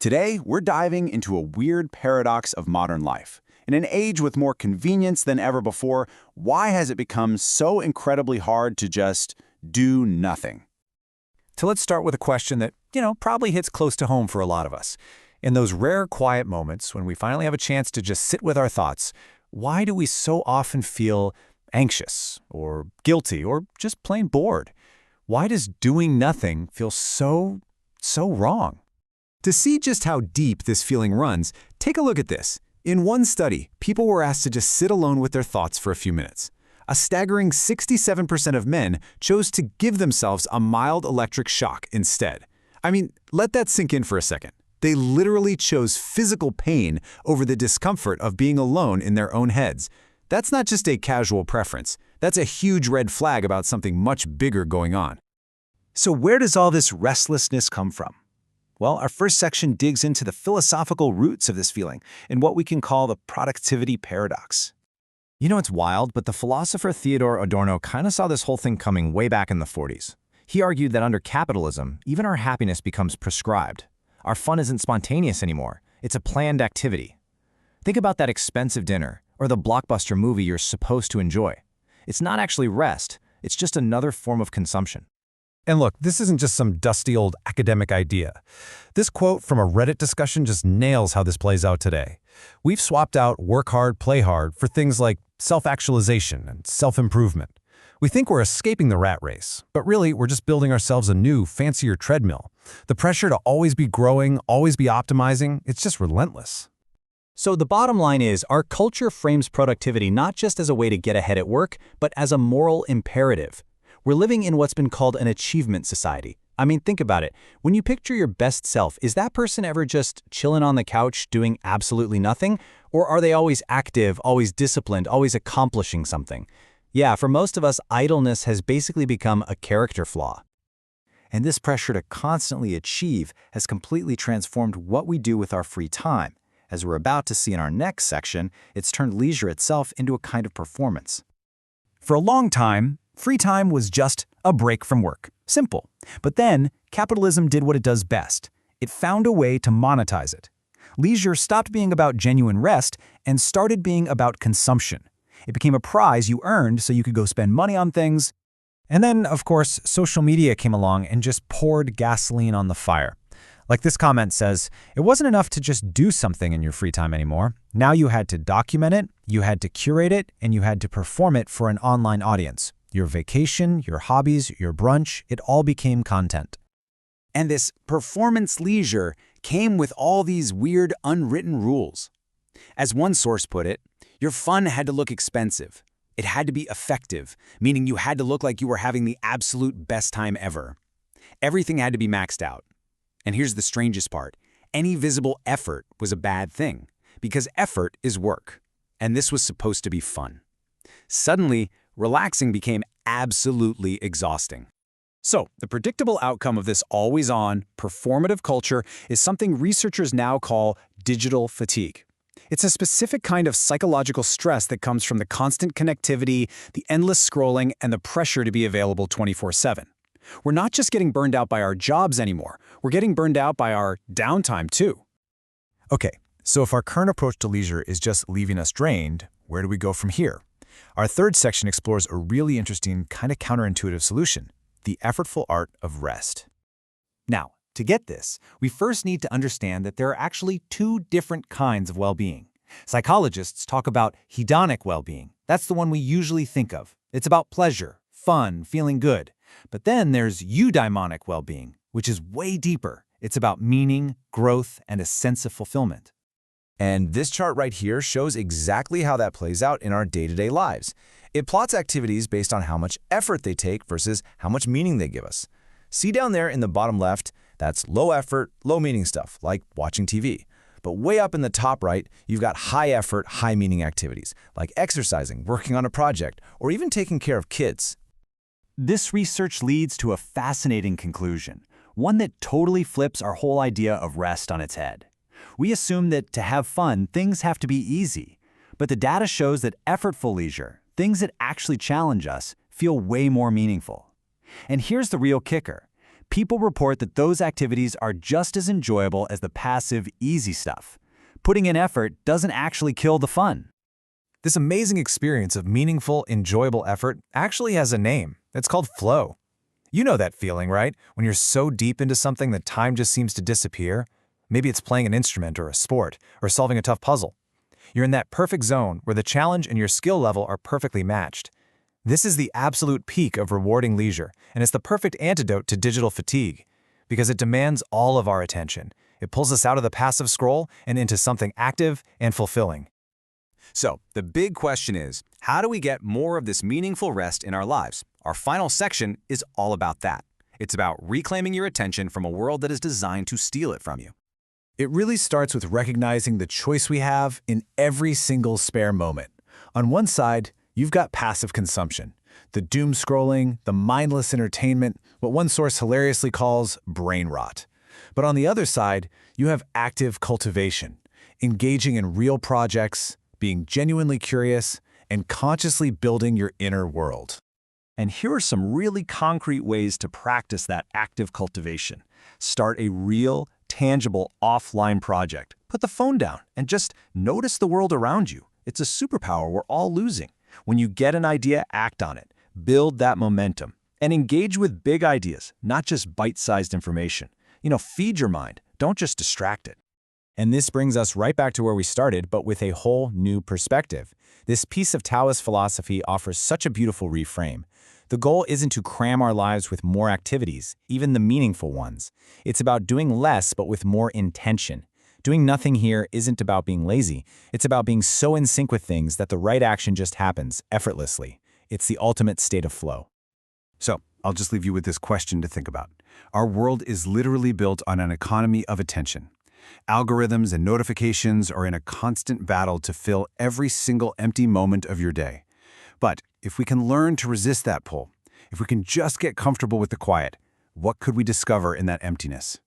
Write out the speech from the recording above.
Today, we're diving into a weird paradox of modern life. In an age with more convenience than ever before, why has it become so incredibly hard to just do nothing? So let's start with a question that, probably hits close to home for a lot of us. In those rare quiet moments when we finally have a chance to just sit with our thoughts, why do we so often feel anxious or guilty or just plain bored? Why does doing nothing feel so wrong? To see just how deep this feeling runs, take a look at this. In one study, people were asked to just sit alone with their thoughts for a few minutes. A staggering 67% of men chose to give themselves a mild electric shock instead. I mean, let that sink in for a second. They literally chose physical pain over the discomfort of being alone in their own heads. That's not just a casual preference. That's a huge red flag about something much bigger going on. So where does all this restlessness come from? Well, our first section digs into the philosophical roots of this feeling in what we can call the productivity paradox. It's wild, but the philosopher Theodore Adorno kind of saw this whole thing coming way back in the 40s. He argued that under capitalism, even our happiness becomes prescribed. Our fun isn't spontaneous anymore. It's a planned activity. Think about that expensive dinner or the blockbuster movie you're supposed to enjoy. It's not actually rest. It's just another form of consumption. And look, this isn't just some dusty old academic idea. This quote from a Reddit discussion just nails how this plays out today. We've swapped out work hard, play hard for things like self-actualization and self-improvement. We think we're escaping the rat race, but really we're just building ourselves a new, fancier treadmill. The pressure to always be growing, always be optimizing, it's just relentless. So the bottom line is, our culture frames productivity not just as a way to get ahead at work, but as a moral imperative. We're living in what's been called an achievement society. I mean, think about it. When you picture your best self, is that person ever just chilling on the couch doing absolutely nothing? Or are they always active, always disciplined, always accomplishing something? Yeah, for most of us, idleness has basically become a character flaw. And this pressure to constantly achieve has completely transformed what we do with our free time. As we're about to see in our next section, it's turned leisure itself into a kind of performance. For a long time, free time was just a break from work. Simple. But then, capitalism did what it does best. It found a way to monetize it. Leisure stopped being about genuine rest and started being about consumption. It became a prize you earned so you could go spend money on things. And then, of course, social media came along and just poured gasoline on the fire. Like this comment says, it wasn't enough to just do something in your free time anymore. Now you had to document it, you had to curate it, and you had to perform it for an online audience. Your vacation, your hobbies, your brunch, it all became content. And this performance leisure came with all these weird unwritten rules. As one source put it, your fun had to look expensive. It had to be effective, meaning you had to look like you were having the absolute best time ever. Everything had to be maxed out. And here's the strangest part. Any visible effort was a bad thing, because effort is work, and this was supposed to be fun. Suddenly, relaxing became absolutely exhausting. So, the predictable outcome of this always-on, performative culture is something researchers now call digital fatigue. It's a specific kind of psychological stress that comes from the constant connectivity, the endless scrolling, and the pressure to be available 24/7. We're not just getting burned out by our jobs anymore, we're getting burned out by our downtime too. Okay, so if our current approach to leisure is just leaving us drained, where do we go from here? Our third section explores a really interesting, kind of counterintuitive solution: the effortful art of rest. Now, to get this, we first need to understand that there are actually two different kinds of well-being. Psychologists talk about hedonic well-being. That's the one we usually think of. It's about pleasure, fun, feeling good. But then there's eudaimonic well-being, which is way deeper. It's about meaning, growth, and a sense of fulfillment. And this chart right here shows exactly how that plays out in our day-to-day lives. It plots activities based on how much effort they take versus how much meaning they give us. See down there in the bottom left, that's low effort, low meaning stuff, like watching TV. But way up in the top right, you've got high effort, high meaning activities, like exercising, working on a project, or even taking care of kids. This research leads to a fascinating conclusion, one that totally flips our whole idea of rest on its head. We assume that to have fun, things have to be easy. But the data shows that effortful leisure, things that actually challenge us, feel way more meaningful. And here's the real kicker. people report that those activities are just as enjoyable as the passive, easy stuff. Putting in effort doesn't actually kill the fun. This amazing experience of meaningful, enjoyable effort actually has a name. It's called flow. You know that feeling, right? When you're so deep into something that time just seems to disappear. Maybe it's playing an instrument or a sport, or solving a tough puzzle. You're in that perfect zone where the challenge and your skill level are perfectly matched. This is the absolute peak of rewarding leisure, and it's the perfect antidote to digital fatigue, because it demands all of our attention. It pulls us out of the passive scroll and into something active and fulfilling. So, the big question is, how do we get more of this meaningful rest in our lives? Our final section is all about that. It's about reclaiming your attention from a world that is designed to steal it from you. It really starts with recognizing the choice we have in every single spare moment. On one side, you've got passive consumption, the doom scrolling, the mindless entertainment, what one source hilariously calls brain rot. But on the other side, you have active cultivation, engaging in real projects, being genuinely curious, and consciously building your inner world. And here are some really concrete ways to practice that active cultivation. Start a real, tangible offline project. Put the phone down and just notice the world around you. It's a superpower we're all losing. When you get an idea, act on it. Build that momentum. And engage with big ideas, not just bite-sized information. Feed your mind. Don't just distract it. And this brings us right back to where we started, but with a whole new perspective. This piece of Taoist philosophy offers such a beautiful reframe. The goal isn't to cram our lives with more activities, even the meaningful ones. It's about doing less, but with more intention. Doing nothing here isn't about being lazy. It's about being so in sync with things that the right action just happens effortlessly. It's the ultimate state of flow. So, I'll just leave you with this question to think about. Our world is literally built on an economy of attention. Algorithms and notifications are in a constant battle to fill every single empty moment of your day. But if we can learn to resist that pull, if we can just get comfortable with the quiet, what could we discover in that emptiness?